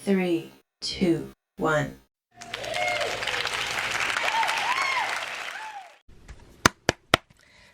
3, 2, 1.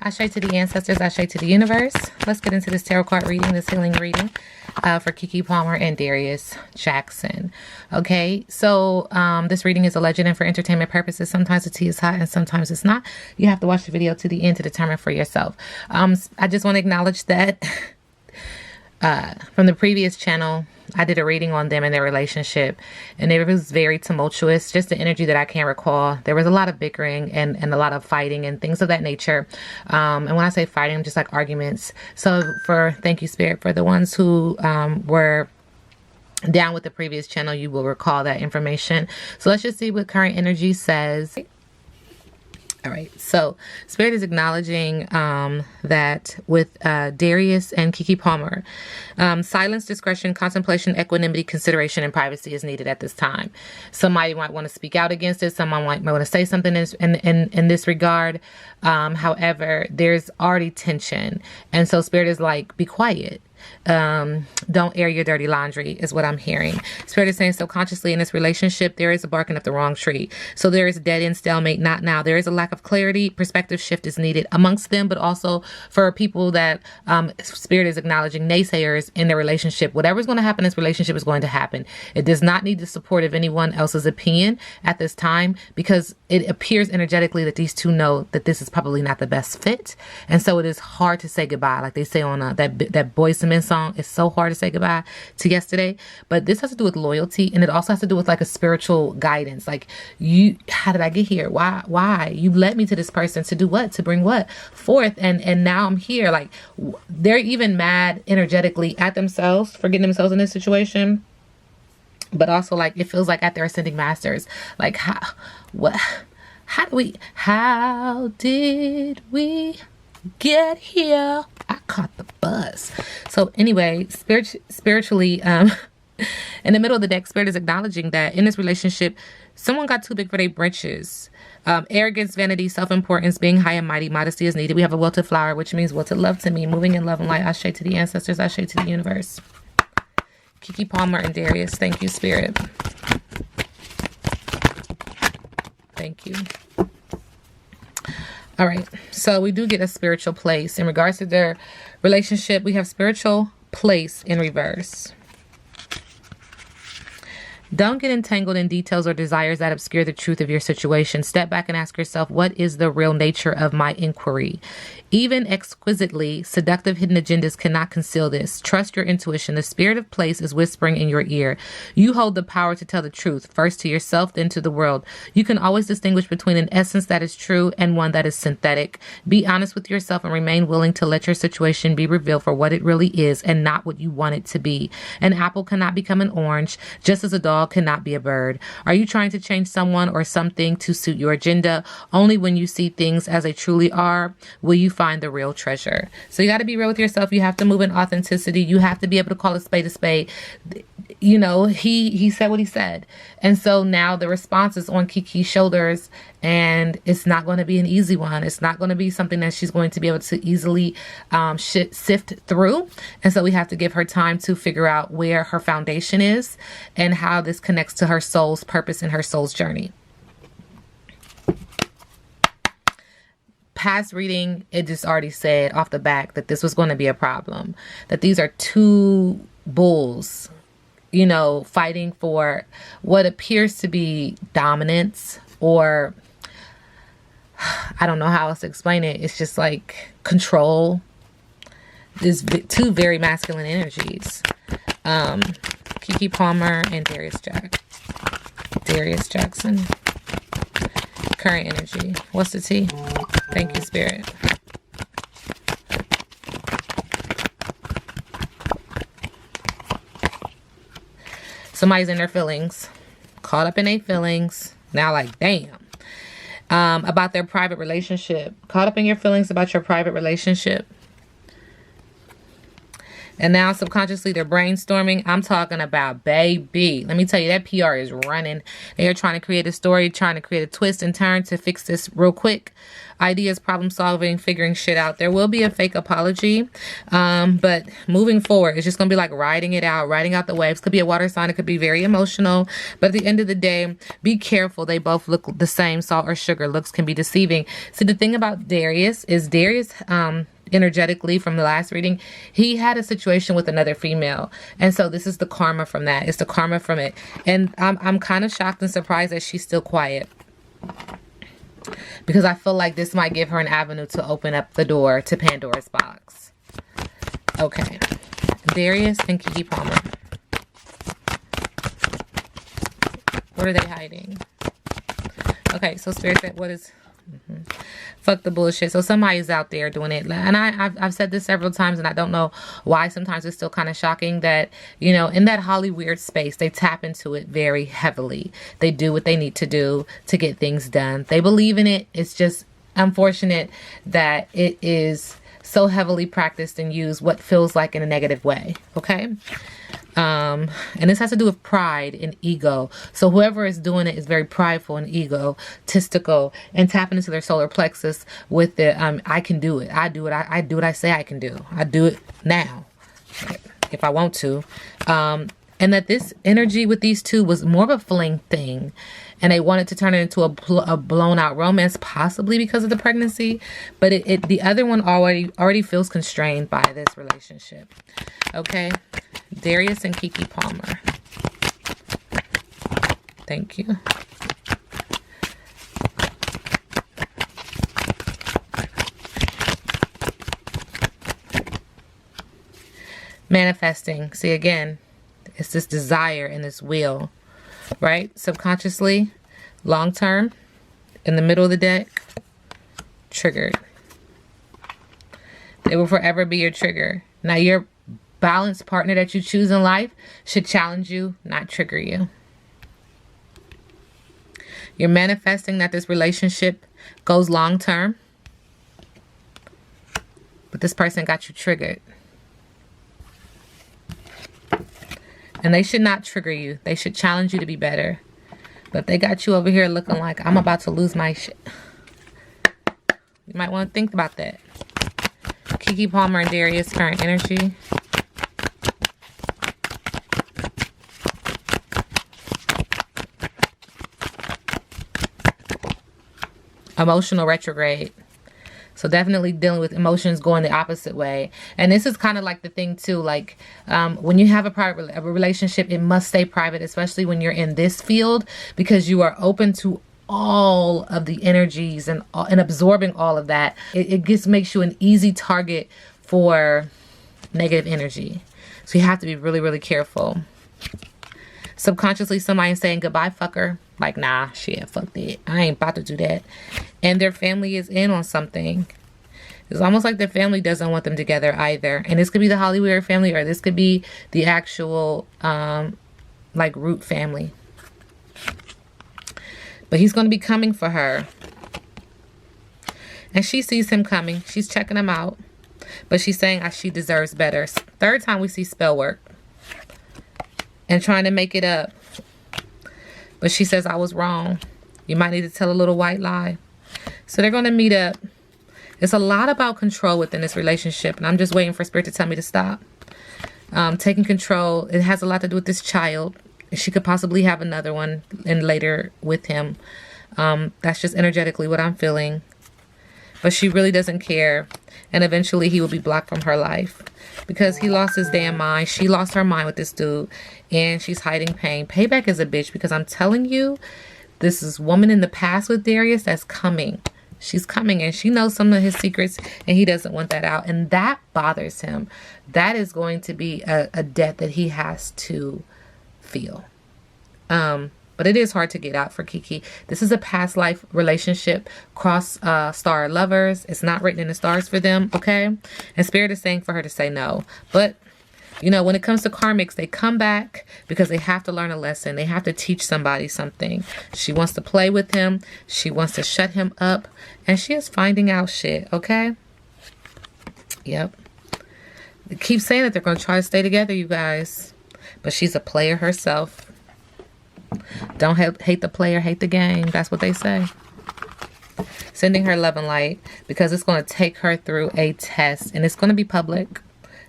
Ashe to the ancestors, ashe to the universe. Let's get into this tarot card reading, this healing reading for Keke Palmer and Darius Jackson. Okay, so this reading is alleged and for entertainment purposes. Sometimes the tea is hot and sometimes it's not. You have to watch the video to the end to determine for yourself. I just want to acknowledge that from the previous channel, I did a reading on them and their relationship, and it was very tumultuous, just the energy that I can't recall. There was a lot of bickering and a lot of fighting and things of that nature. And when I say fighting, just like arguments. So thank you, Spirit, for the ones who were down with the previous channel, you will recall that information. So let's just see what current energy says. All right, so Spirit is acknowledging that with Darius and Keke Palmer, silence, discretion, contemplation, equanimity, consideration, and privacy is needed at this time. Somebody might want to speak out against it. Someone might want to say something in this regard. However, there's already tension. And so Spirit is like, be quiet. Don't air your dirty laundry is what I'm hearing. Spirit is saying subconsciously in this relationship, there is a barking up the wrong tree. So there is a dead end stalemate, not now. There is a lack of clarity. Perspective shift is needed amongst them, but also for people that Spirit is acknowledging naysayers in their relationship. Whatever's going to happen in this relationship is going to happen. It does not need the support of anyone else's opinion at this time, because it appears energetically that these two know that this is probably not the best fit. And so it is hard to say goodbye. Like they say on that Boyz II Men song, it's so hard to say goodbye to yesterday. But this has to do with loyalty, and it also has to do with like a spiritual guidance. Like, how did I get here? Why you led me to this person to do what, to bring what forth, and now I'm here. Like, they're even mad energetically at themselves for getting themselves in this situation, but also like it feels like at their ascending masters. Like, how did we get here? I caught the bus. So anyway, spiritually, in the middle of the deck, Spirit is acknowledging that in this relationship, someone got too big for their britches. Arrogance, vanity, self-importance, being high and mighty, modesty is needed. We have a wilted flower, which means wilted love to me. Moving in love and light. Ashe to the ancestors, ashe to the universe. Keke Palmer and Darius, thank you, Spirit. Thank you. All right, so we do get a spiritual place. In regards to their relationship, we have spiritual place in reverse. Don't get entangled in details or desires that obscure the truth of your situation. Step back and ask yourself, what is the real nature of my inquiry? Even exquisitely seductive hidden agendas cannot conceal this. Trust your intuition. The spirit of place is whispering in your ear. You hold the power to tell the truth, first to yourself, then to the world. You can always distinguish between an essence that is true and one that is synthetic. Be honest with yourself and remain willing to let your situation be revealed for what it really is and not what you want it to be. An apple cannot become an orange, just as a dog cannot be a bird. Are you trying to change someone or something to suit your agenda? Only when you see things as they truly are will you find the real treasure. So you got to be real with yourself. You have to move in authenticity. You have to be able to call a spade a spade. You know, he said what he said. And so now the response is on Keke's shoulders, and it's not going to be an easy one. It's not going to be something that she's going to be able to easily sift through. And so we have to give her time to figure out where her foundation is and how this connects to her soul's purpose and her soul's journey. Past reading, it just already said off the back that this was going to be a problem, that these are two bulls, you know, fighting for what appears to be dominance, or I don't know how else to explain it. It's just like control. There's two very masculine energies. Keke Palmer and Darius Jackson. Current energy. What's the tea? Thank you, Spirit. Somebody's in their feelings. Caught up in their feelings. Now like, damn. About their private relationship. Caught up in your feelings about your private relationship. And now subconsciously they're brainstorming. I'm talking about, baby. Let me tell you, that PR is running. They are trying to create a story, trying to create a twist and turn to fix this real quick. ideas, problem solving, figuring shit out. There will be a fake apology, but moving forward, it's just going to be like riding out the waves. Could be a water sign. It could be very emotional, but at the end of the day, be careful. They both look the same. Salt or sugar. Looks can be deceiving. See, the thing about Darius is energetically from the last reading, he had a situation with another female, and so this is the karma from that. It's the karma from it, and I'm kind of shocked and surprised that she's still quiet, because I feel like this might give her an avenue to open up the door to Pandora's box. Okay, Darius and Keke Palmer, what are they hiding? Okay, so Spirit said, what is... Fuck the bullshit. So somebody's out there doing it, and I've said this several times, and I don't know why. Sometimes it's still kind of shocking that, you know, in that Hollywood space, they tap into it very heavily. They do what they need to do to get things done. They believe in it. It's just unfortunate that it is so heavily practiced and used what feels like in a negative way. Okay. And this has to do with pride and ego. So whoever is doing it is very prideful and egotistical and tapping into their solar plexus with the, I can do it. I do what I say I can do. I do it now if I want to. And that this energy with these two was more of a fling thing. And they wanted to turn it into a blown out romance, possibly because of the pregnancy. But the other one already feels constrained by this relationship. Okay. Darius and Keke Palmer. Thank you. Manifesting. See, again, it's this desire and this will, right? Subconsciously, long term, in the middle of the deck, triggered. They will forever be your trigger. Now, your balanced partner that you choose in life should challenge you, not trigger you. You're manifesting that this relationship goes long term, but this person got you triggered. And they should not trigger you. They should challenge you to be better. But they got you over here looking like I'm about to lose my shit. You might want to think about that. Keke Palmer and Darius, current energy. Emotional retrograde. So definitely dealing with emotions going the opposite way. And this is kind of like the thing too, like when you have a private relationship, it must stay private, especially when you're in this field, because you are open to all of the energies and absorbing all of that. It just makes you an easy target for negative energy. So you have to be really, really careful. Subconsciously, somebody saying goodbye, fucker. Like, nah, shit, fuck that. I ain't about to do that. And their family is in on something. It's almost like their family doesn't want them together either. And this could be the Hollywood family, or this could be the actual, like, root family. But he's going to be coming for her. And she sees him coming. She's checking him out. But she's saying she deserves better. Third time we see spell work. And trying to make it up. But she says, I was wrong. You might need to tell a little white lie. So they're going to meet up. It's a lot about control within this relationship. And I'm just waiting for Spirit to tell me to stop. Taking control. It has a lot to do with this child. She could possibly have another one and later with him. That's just energetically what I'm feeling. But she really doesn't care. And eventually he will be blocked from her life. Because he lost his damn mind. She lost her mind with this dude. And she's hiding pain. Payback is a bitch. Because I'm telling you, this is woman in the past with Darius that's coming. She's coming. And she knows some of his secrets. And he doesn't want that out. And that bothers him. That is going to be a debt that he has to feel. But it is hard to get out for Keke. This is a past life relationship. Cross star lovers. It's not written in the stars for them. Okay. And Spirit is saying for her to say no. But you know, when it comes to karmics, they come back because they have to learn a lesson. They have to teach somebody something. She wants to play with him. She wants to shut him up. And she is finding out shit. Okay. Yep. They keep saying that they're going to try to stay together, you guys. But she's a player herself. Don't hate the player, hate the game. That's what they say. Sending her love and light because it's going to take her through a test, and it's going to be public.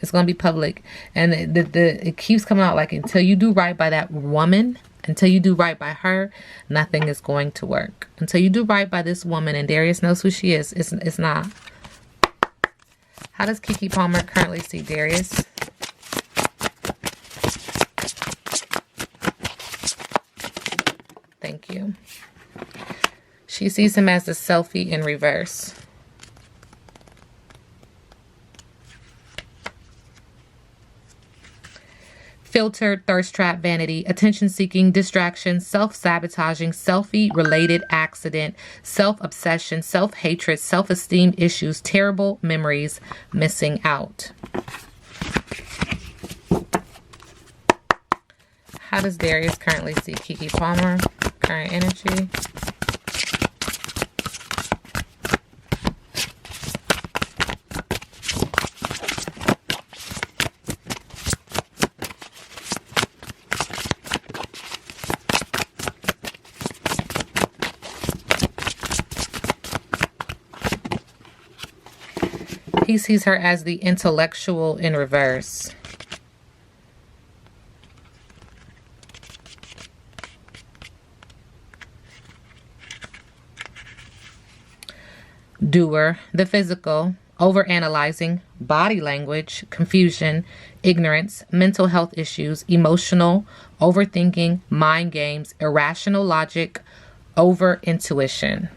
It's going to be public. And it keeps coming out like, until you do right by that woman, until you do right by her, nothing is going to work. Until you do right by this woman, and Darius knows who she is, it's not. How does Keke Palmer currently see Darius? Thank you. She sees him as the selfie in reverse. Filtered, thirst trap, vanity, attention-seeking, distraction, self-sabotaging, selfie-related accident, self-obsession, self-hatred, self-esteem issues, terrible memories, missing out. How does Darius currently see Keke Palmer? Current energy. He sees her as the intellectual in reverse. Doer, the physical, overanalyzing, body language, confusion, ignorance, mental health issues, emotional, overthinking, mind games, irrational logic, over intuition.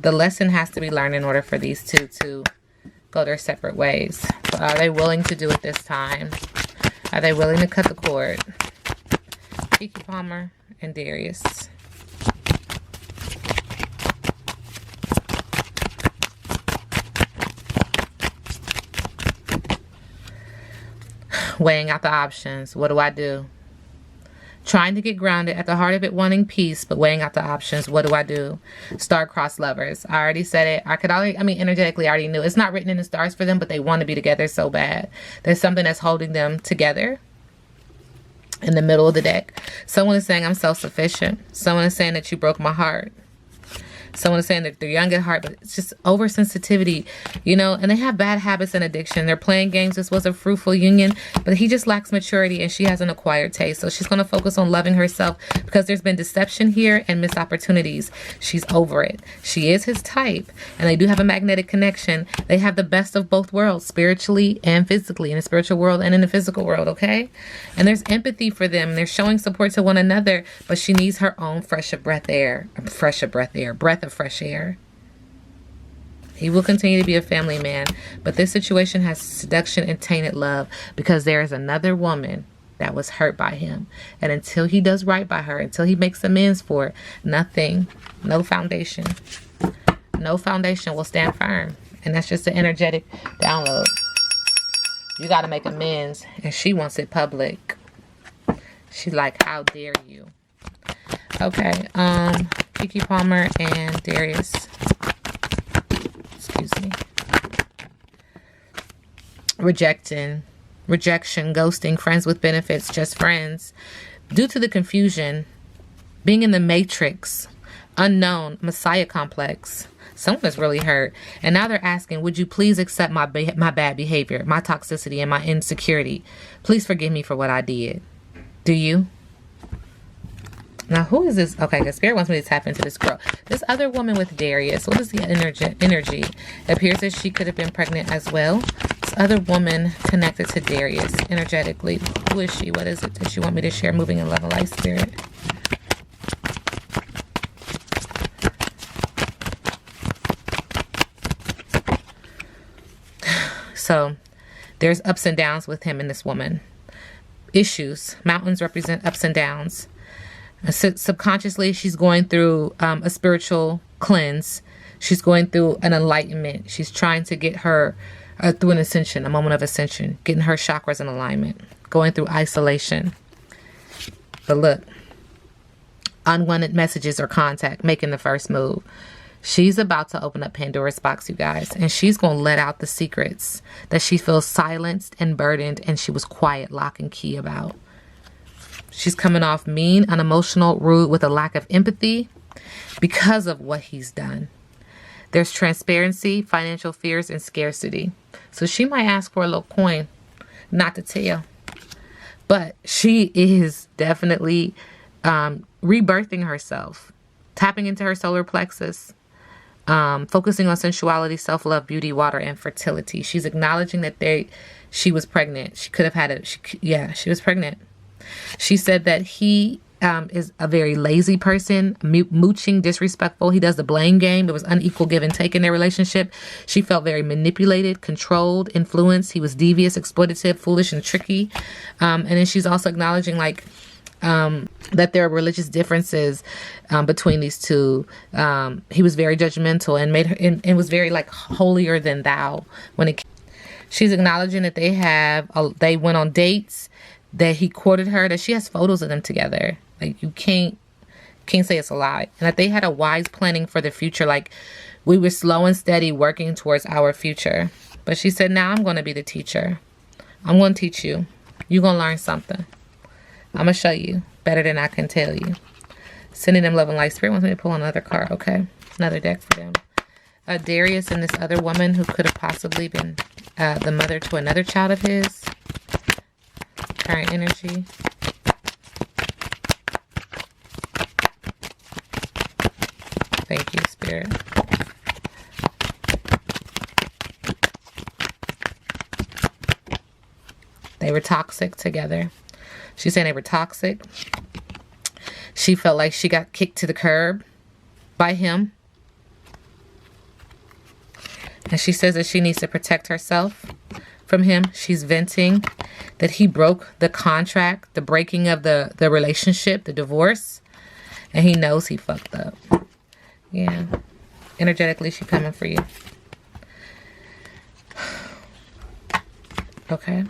The lesson has to be learned in order for these two to go their separate ways. But are they willing to do it this time? Are they willing to cut the cord? Keke Palmer and Darius. Weighing out the options. What do I do? Trying to get grounded, at the heart of it wanting peace, but weighing out the options. What do I do? Star-crossed lovers. I already said it. Energetically, I already knew. It's not written in the stars for them, but they want to be together so bad. There's something that's holding them together in the middle of the deck. Someone is saying, I'm self-sufficient. Someone is saying that you broke my heart. Someone is saying that they're young at heart, but it's just oversensitivity, you know, and they have bad habits and addiction. They're playing games. This was a fruitful union, but he just lacks maturity and she has an acquired taste. So she's going to focus on loving herself because there's been deception here and missed opportunities. She's over it. She is his type and they do have a magnetic connection. They have the best of both worlds, spiritually and physically, in the spiritual world and in the physical world, okay? And there's empathy for them. They're showing support to one another, but she needs her own fresh breath of fresh air. He will continue to be a family man, but this situation has seduction and tainted love because there is another woman that was hurt by him. And until he does right by her, until he makes amends for it, nothing, no foundation will stand firm. And that's just an energetic download. You got to make amends, and she wants it public. She's like, how dare you? Okay, Keke Palmer and Darius. Excuse me. Rejection, ghosting, friends with benefits, just friends. Due to the confusion, being in the matrix, unknown, messiah complex. Someone is really hurt. And now they're asking, would you please accept my bad behavior, my toxicity, and my insecurity? Please forgive me for what I did. Do you? Now, who is this? Okay, the spirit wants me to tap into this girl. This other woman with Darius. What is the energy? It appears that she could have been pregnant as well. This other woman connected to Darius energetically. Who is she? What is it that you want me to share? Moving in love and light, spirit. So, there's ups and downs with him and this woman. Issues. Mountains represent ups and downs. Subconsciously, she's going through a spiritual cleanse. She's going through an enlightenment. She's trying to get her through an ascension, a moment of ascension, getting her chakras in alignment, going through isolation. But look, unwanted messages or contact, making the first move. She's about to open up Pandora's box, you guys, and she's going to let out the secrets that she feels silenced and burdened and she was quiet, lock and key about. She's coming off mean, unemotional, rude, with a lack of empathy. because of what he's done. There's transparency, financial fears, and scarcity. So she might ask for a little coin, not to tell. But she is definitely rebirthing herself, tapping into her solar plexus, focusing on sensuality, self-love, beauty, water, and fertility. She's acknowledging that she was pregnant. She could have had it. She was pregnant. She said that he is a very lazy person, mooching, disrespectful. He does the blame game. There was unequal give and take in their relationship. She felt very manipulated, controlled, influenced. He was devious, exploitative, foolish, and tricky. And then she's also acknowledging that there are religious differences between these two. He was very judgmental and made her and was very holier than thou when it. She's acknowledging that they went on dates, that he courted her, that she has photos of them together. Like, you can't say it's a lie. And that they had a wise planning for the future. Like, we were slow and steady working towards our future. But she said, now I'm going to be the teacher. I'm going to teach you. You're going to learn something. I'm going to show you better than I can tell you. Sending them love and light. Spirit wants me to pull another card, okay? Another deck for them. Darius and this other woman who could have possibly been the mother to another child of his. Current energy. Thank you, Spirit. They were toxic together. She's saying they were toxic. She felt like she got kicked to the curb by him. And she says that she needs to protect herself from him. She's venting that he broke the contract, the breaking of the relationship, the divorce. And he knows he fucked up. Yeah. Energetically, she's coming for you. Okay.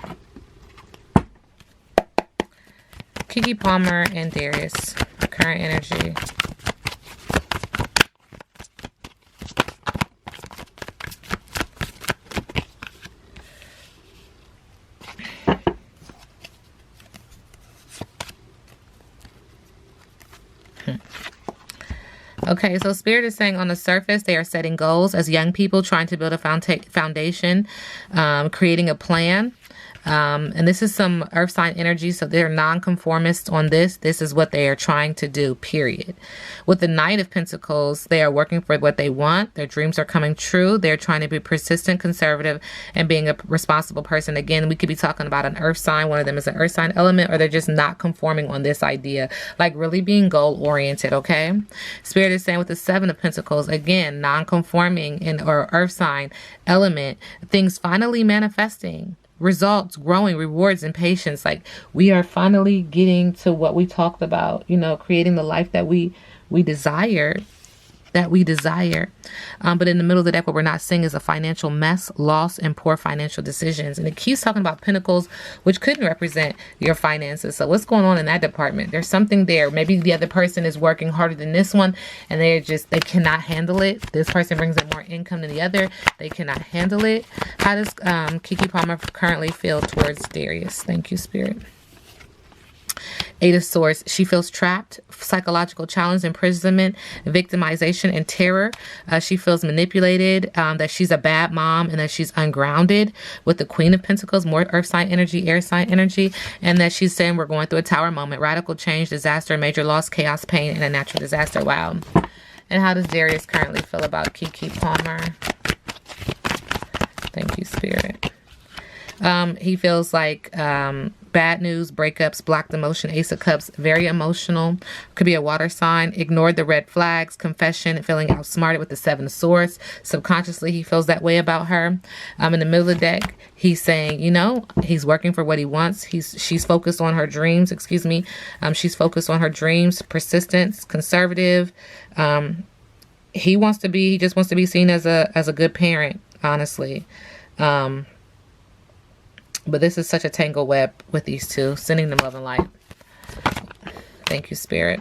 Keke Palmer and Darius. Current energy. Okay, so Spirit is saying on the surface, they are setting goals as young people, trying to build a foundation, creating a plan. And this is some earth sign energy, so they're non-conformists on this. This is what they are trying to do, period. With the Knight of Pentacles, they are working for what they want. Their dreams are coming true. They're trying to be persistent, conservative, and being a responsible person. Again, we could be talking about an earth sign. One of them is an earth sign element, or they're just not conforming on this idea. Like really being goal-oriented, okay? Spirit is saying with the Seven of Pentacles, again, non-conforming or earth sign element, things finally manifesting. Results, growing, rewards, and patience. Like, we are finally getting to what we talked about, creating the life that we desire. But in the middle of the deck, what we're not seeing is a financial mess, loss, and poor financial decisions. And it keeps talking about pentacles, which couldn't represent your finances. So what's going on in that department? There's something there. Maybe the other person is working harder than this one, and they cannot handle it. This person brings in more income than the other. They cannot handle it. How does Keke Palmer currently feel towards Darius? Thank you, Spirit. Eight of Swords. She feels trapped, psychological challenge, imprisonment, victimization, and terror. She feels manipulated, that she's a bad mom, and that she's ungrounded. With the Queen of Pentacles, more earth sign energy, air sign energy, and that she's saying we're going through a tower moment, radical change, disaster, major loss, chaos, pain, and a natural disaster. Wow. And how does Darius currently feel about Keke Palmer? Thank you, Spirit. He feels like bad news, breakups, blocked emotion, Ace of Cups, very emotional. Could be a water sign. Ignored the red flags, confession, feeling outsmarted with the Seven of Swords. Subconsciously, he feels that way about her. In the middle of the deck, he's saying, he's working for what he wants. She's focused on her dreams, she's focused on her dreams, persistence, conservative. He just wants to be seen as a good parent, honestly. But this is such a tangle web with these two. Sending them love and light. Thank you, Spirit.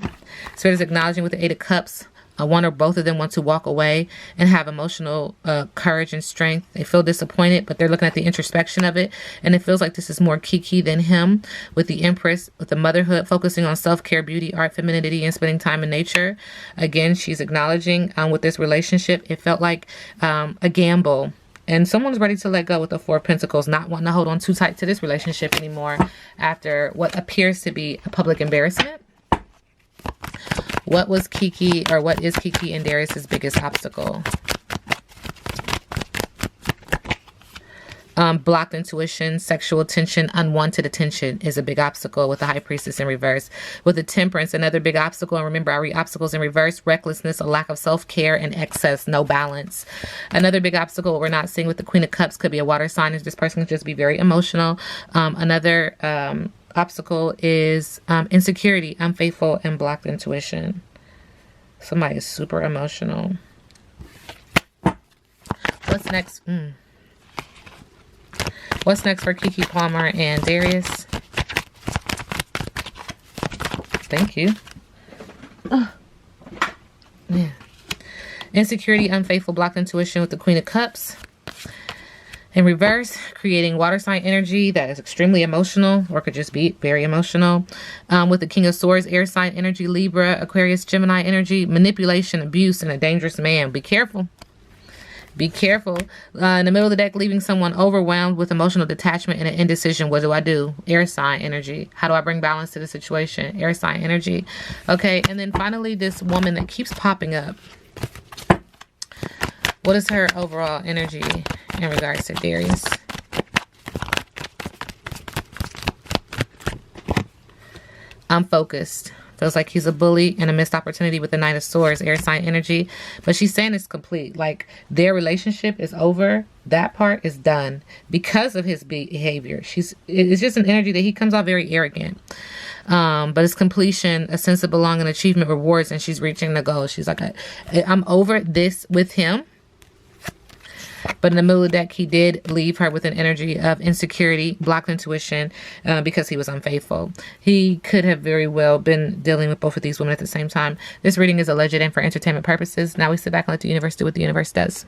Spirit is acknowledging with the Eight of Cups One or both of them want to walk away and have emotional courage and strength. They feel disappointed, but they're looking at the introspection of it. And it feels like this is more Keke than him, with the Empress, with the motherhood, focusing on self-care, beauty, art, femininity, and spending time in nature. Again, she's acknowledging with this relationship, it felt like a gamble. And someone's ready to let go with the Four of Pentacles, not wanting to hold on too tight to this relationship anymore after what appears to be a public embarrassment. What was Keke, or what is Keke and Darius's biggest obstacle? Blocked intuition, sexual tension, unwanted attention is a big obstacle with the High Priestess in reverse. With the Temperance, another big obstacle. And remember, I read obstacles in reverse: recklessness, a lack of self-care, and excess, no balance. Another big obstacle we're not seeing with the Queen of Cups could be a water sign. This person could just be very emotional. Another obstacle is insecurity, unfaithful, and blocked intuition. Somebody is super emotional. What's next? What's next for Keke Palmer and Darius? Thank you. Yeah. Insecurity, unfaithful, blocked intuition with the Queen of Cups. In reverse, creating water sign energy that is extremely emotional, or could just be very emotional. With the King of Swords, air sign energy, Libra, Aquarius, Gemini energy, manipulation, abuse, and a dangerous man. Be careful. Be careful. In the middle of the deck, leaving someone overwhelmed with emotional detachment and an indecision. What do I do? Air sign energy. How do I bring balance to the situation? Air sign energy. Okay, and then finally, this woman that keeps popping up. What is her overall energy in regards to Darius? I'm focused. Feels like he's a bully and a missed opportunity with the Knight of Swords, air sign energy. But she's saying it's complete. Like, their relationship is over. That part is done because of his behavior. It's just an energy that he comes off very arrogant. But it's completion, a sense of belonging, achievement, rewards, and she's reaching the goal. She's like, I'm over this with him. But in the middle of the deck, he did leave her with an energy of insecurity, blocked intuition, because he was unfaithful. He could have very well been dealing with both of these women at the same time. This reading is alleged and for entertainment purposes. Now we sit back and let the universe do what the universe does.